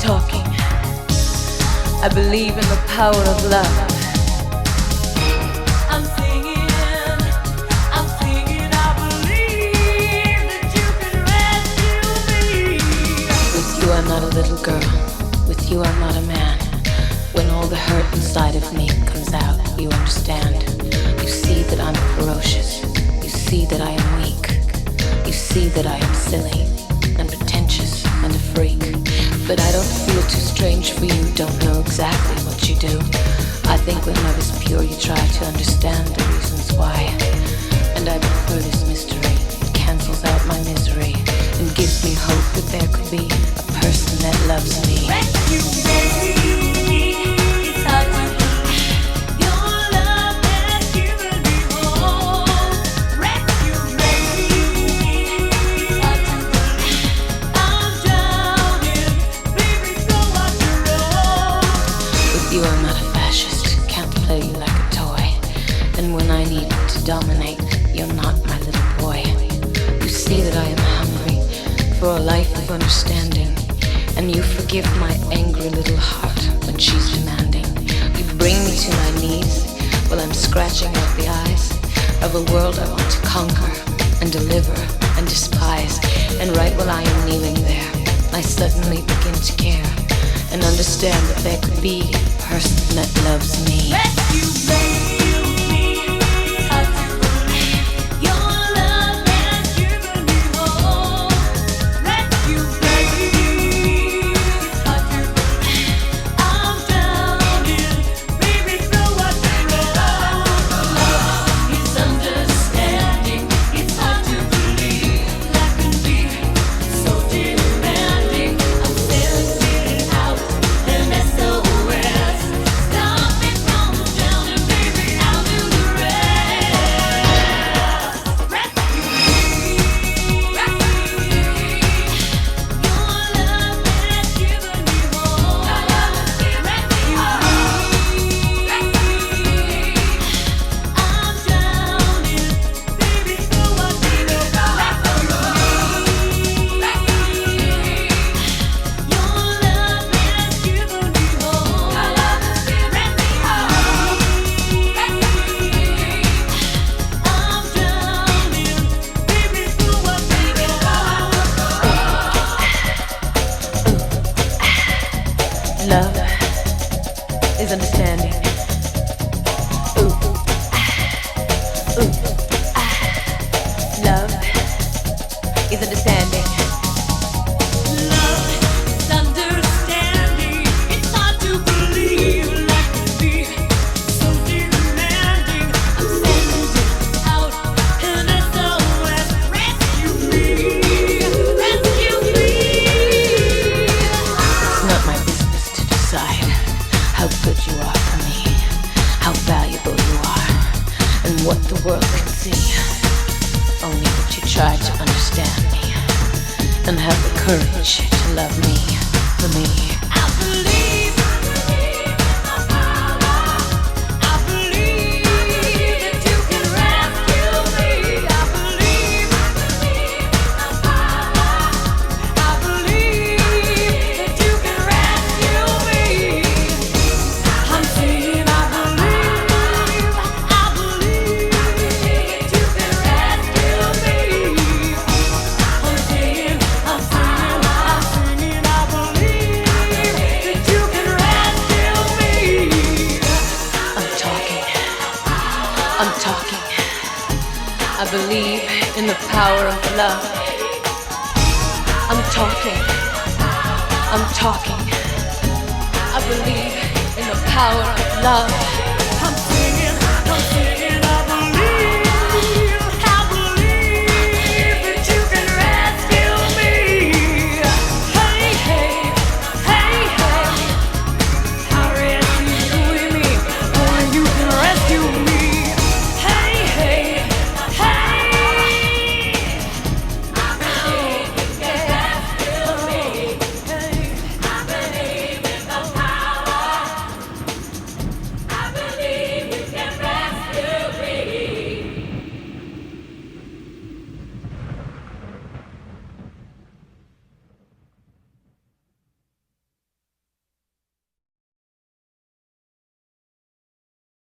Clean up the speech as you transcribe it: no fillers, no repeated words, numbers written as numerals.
talking. I believe in the power of love. I'm singing, I believe that you can rescue me. With you I'm not a little girl, with you I'm not a man. When all the hurt inside of me comes out, you understand. You see that I'm ferocious, you see that I am weak. You see that I am silly and pretentious and a freak. But I don't feel too strange for you, don't know exactly what you do. I think when love is pure you try to understand the reasons why. And I prefer this mystery, it cancels out my misery and gives me hope that there could be a person that loves me. Rescue me, it's hard to believe. Your love has given me hope. Rescue me, it's hard to believe. I'm drowning, baby, throw out your rope. With you I'm not a fascist, can't play you like a toy. And when I need to dominate, you're not my little boy. You see that I am hungry for a life of understanding, and you forgive my angry little heart when she's demanding. You bring me to my knees while I'm scratching out the eyes of a world I want to conquer and deliver and despise. And right while I am kneeling there, I suddenly begin to care and understand that there could be a person that loves me. Rescue me. Love is understanding. Ooh, ooh, love is understanding. Love is understanding. It's hard to believe life can be so demanding. I'm sending out an SOS. Rescue me, rescue me. It's not my business to decide how good you are for me, how valuable you are, and what the world can see. Only that you try to understand me and have the courage to love me for me. I believe in my power. I believe that you can rescue me. I believe in my power. I believe that you can rescue me. I'm saying I believe that you can rescue me. I'm singing I believe that you can rescue me. I'm talking. I believe in the power of love. I'm talking. I believe in the power of love.